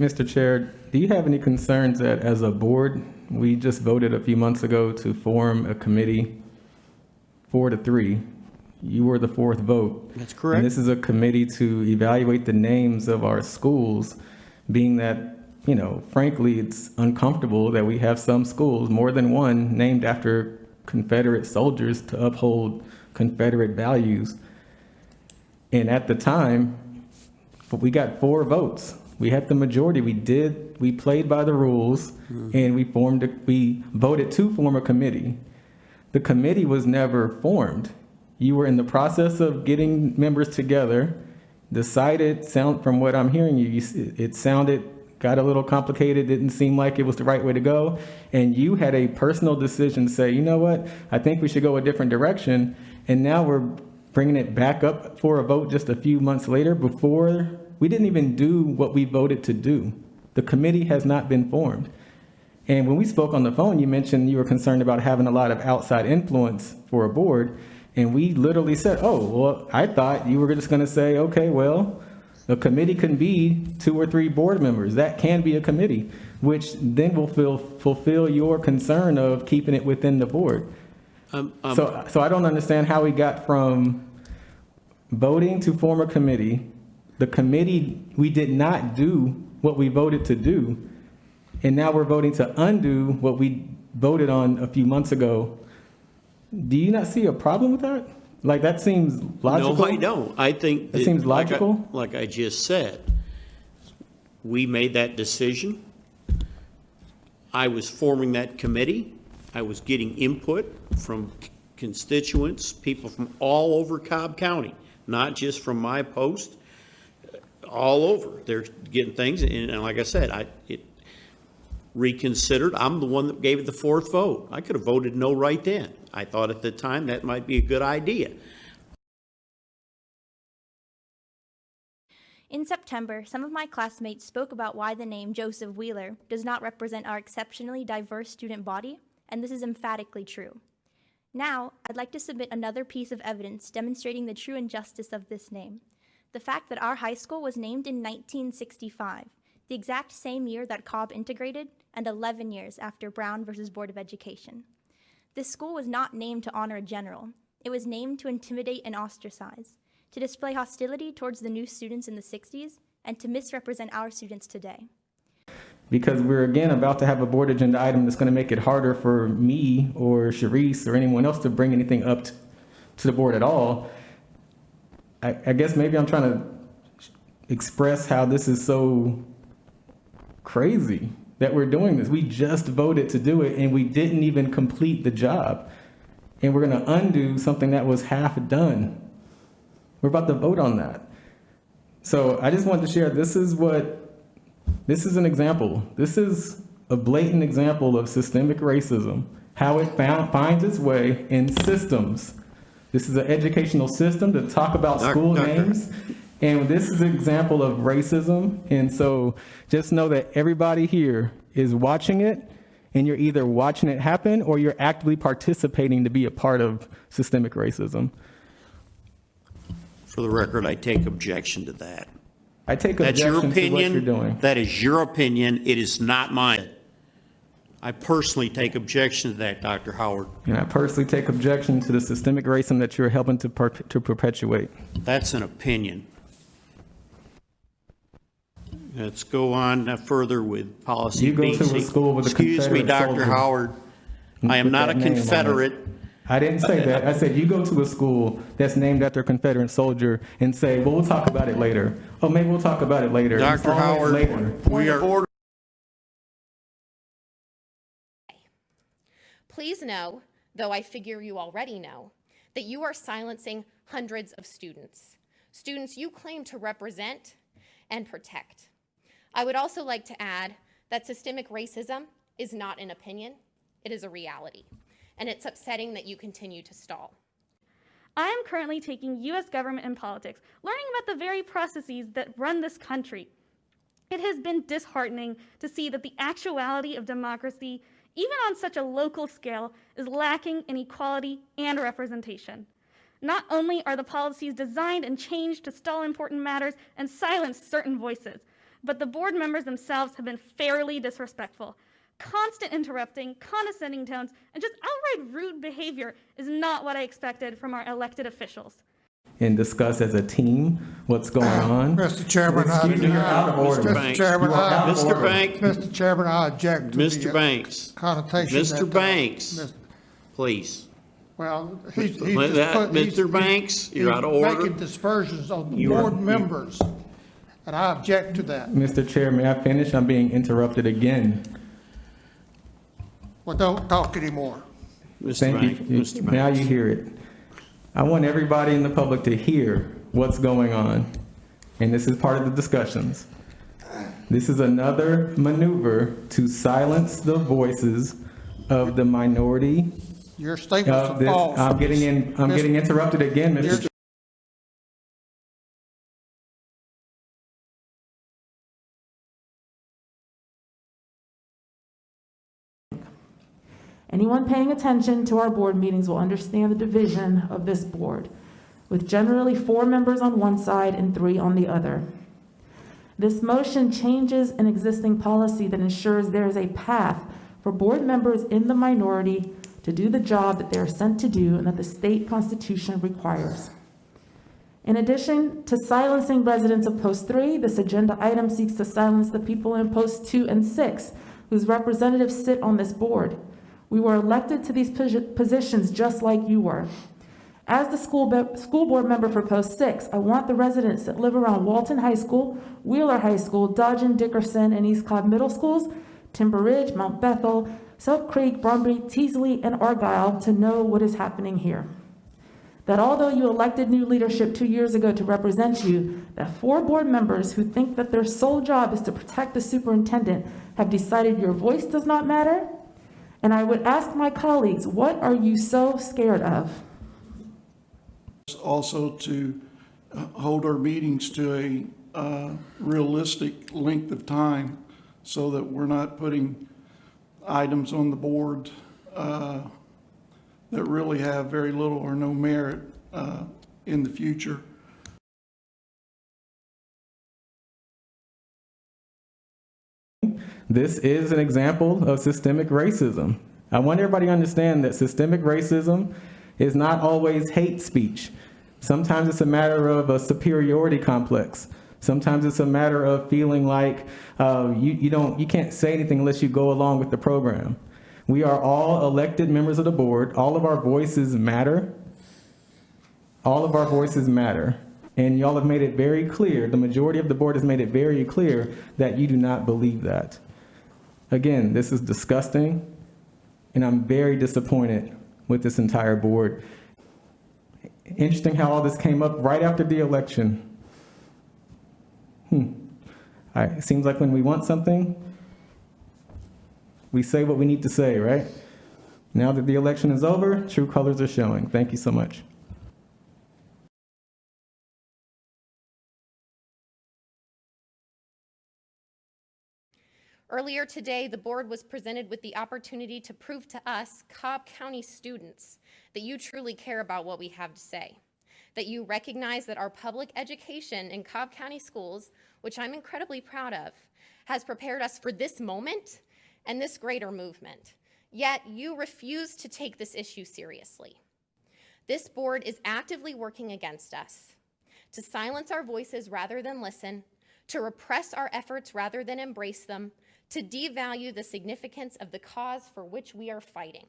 Mr. Chair, do you have any concerns that as a board, we just voted a few months ago to form a committee 4-3? You were the fourth vote. That's correct. And this is a committee to evaluate the names of our schools, being that, you know, frankly, it's uncomfortable that we have some schools, more than one, named after Confederate soldiers to uphold Confederate values. And at the time, we got 4 votes. We had the majority. We played by the rules, and we voted to form a committee. The committee was never formed. You were in the process of getting members together, decided, from what I'm hearing it got a little complicated, didn't seem like it was the right way to go, and you had a personal decision to say, you know what, I think we should go a different direction, and now we're bringing it back up for a vote just a few months later before we didn't even do what we voted to do. The committee has not been formed. And when we spoke on the phone, you mentioned you were concerned about having a lot of outside influence for a board. And we literally said, oh, well, I thought you were just going to say, okay, well, a committee can be 2 or 3 board members. That can be a committee, which then will fulfill your concern of keeping it within the board. So I don't understand how we got from voting to form a committee. The committee, we did not do what we voted to do. And now we're voting to undo what we voted on a few months ago. Do you not see a problem with that? Like, that seems logical? No, I don't. I think It seems logical? Like I just said, we made that decision. I was forming that committee. I was getting input from constituents, people from all over Cobb County, not just from my post, all over. They're getting things, and like I said, it reconsidered. I'm the one that gave it the 4th vote. I could have voted no right then. I thought at the time that might be a good idea. In September, some of my classmates spoke about why the name Joseph Wheeler does not represent our exceptionally diverse student body, and this is emphatically true. Now, I'd like to submit another piece of evidence demonstrating the true injustice of this name. The fact that our high school was named in 1965, the exact same year that Cobb integrated, and 11 years after Brown versus Board of Education. This school was not named to honor a general. It was named to intimidate and ostracize, to display hostility towards the new students in the 60s, and to misrepresent our students today. Because we're, again, about to have a board agenda item that's going to make it harder for me or Sharice or anyone else to bring anything up to the board at all. I guess maybe I'm trying to express how this is so crazy that we're doing this. We just voted to do it, and we didn't even complete the job. And we're going to undo something that was half done. We're about to vote on that. So I just wanted to share, this is an example. This is a blatant example of systemic racism, how it finds its way in systems. This is an educational system to talk about school names. And this is an example of racism. And so just know that everybody here is watching it, and you're either watching it happen or you're actively participating to be a part of systemic racism. For the record, I take objection to that. I take That's your objection to what you're opinion. doing. That is your opinion. It is not mine. I personally take objection to that, Dr. Howard. And I personally take objection to the systemic racism that you're helping to perpetuate. That's an opinion. Let's go on further with policy. You go to a basic. school with a Excuse me, Confederate Dr. soldier. Howard. I am Put not a that name on it. Confederate. I didn't say that. I said you go to a school that's named after a Confederate soldier and say, well, we'll talk about it later. Oh, maybe we'll talk about it later. It's Dr. always Howard, later. we are. Please know, though I figure you already know, that you are silencing hundreds of students you claim to represent and protect. I would also like to add that systemic racism is not an opinion, it is a reality, and it's upsetting that you continue to stall. I am currently taking U.S. government and politics, learning about the very processes that run this country. It has been disheartening to see that the actuality of democracy, even on such a local scale, is lacking in equality and representation. Not only are the policies designed and changed to stall important matters and silence certain voices, but the board members themselves have been fairly disrespectful. Constant interrupting, condescending tones, and just outright rude behavior is not what I expected from our elected officials. And discuss as a team what's going on. Mr. Chairman, Excuse me, you're out of order. Mr. Mr. Banks. Chairman, You are out of Mr. order. Banks, Mr. Chairman, I object to the Mr. Banks, connotation. Mr. Banks, Mis- please. Well, he's Let just that- put. he's- Mr. Banks, you're he's out of order. Making dispersions on the You are- board members, and I object to that. Mr. Chair, may I finish? I'm being interrupted again. Well, don't talk anymore. Mr. Thank Banks, you. Mr. Now Banks. you hear it. I want everybody in the public to hear what's going on, and this is part of the discussions. This is another maneuver to silence the voices of the minority Your statements of are this. false. I'm getting interrupted again, Mr. You're- Chair. Anyone paying attention to our board meetings will understand the division of this board, with generally 4 members on one side and 3 on the other. This motion changes an existing policy that ensures there is a path for board members in the minority to do the job that they are sent to do and that the state constitution requires. In addition to silencing residents of Post 3, this agenda item seeks to silence the people in Post 2 and 6, whose representatives sit on this board. We were elected to these positions just like you were. As the school board member for Post 6, I want the residents that live around Walton High School, Wheeler High School, Dodgen, Dickerson, and East Cobb Middle Schools, Timber Ridge, Mount Bethel, South Creek, Bromley, Teasley, and Argyle to know what is happening here. That although you elected new leadership 2 years ago to represent you, that 4 board members who think that their sole job is to protect the superintendent have decided your voice does not matter. And I would ask my colleagues, what are you so scared of? Also to hold our meetings to a realistic length of time so that we're not putting items on the board that really have very little or no merit in the future. This is an example of systemic racism. I want everybody to understand that systemic racism is not always hate speech. Sometimes it's a matter of a superiority complex. Sometimes it's a matter of feeling like you can't say anything unless you go along with the program. We are all elected members of the board. All of our voices matter. All of our voices matter. And y'all have made it very clear, the majority of the board has made it very clear that you do not believe that. Again, this is disgusting, and I'm very disappointed with this entire board. Interesting how all this came up right after the election. It seems like when we want something, we say what we need to say, right? Now that the election is over, true colors are showing. Thank you so much. Earlier today, the board was presented with the opportunity to prove to us, Cobb County students, that you truly care about what we have to say, that you recognize that our public education in Cobb County schools, which I'm incredibly proud of, has prepared us for this moment and this greater movement. Yet you refuse to take this issue seriously. This board is actively working against us, to silence our voices rather than listen, to repress our efforts rather than embrace them, to devalue the significance of the cause for which we are fighting.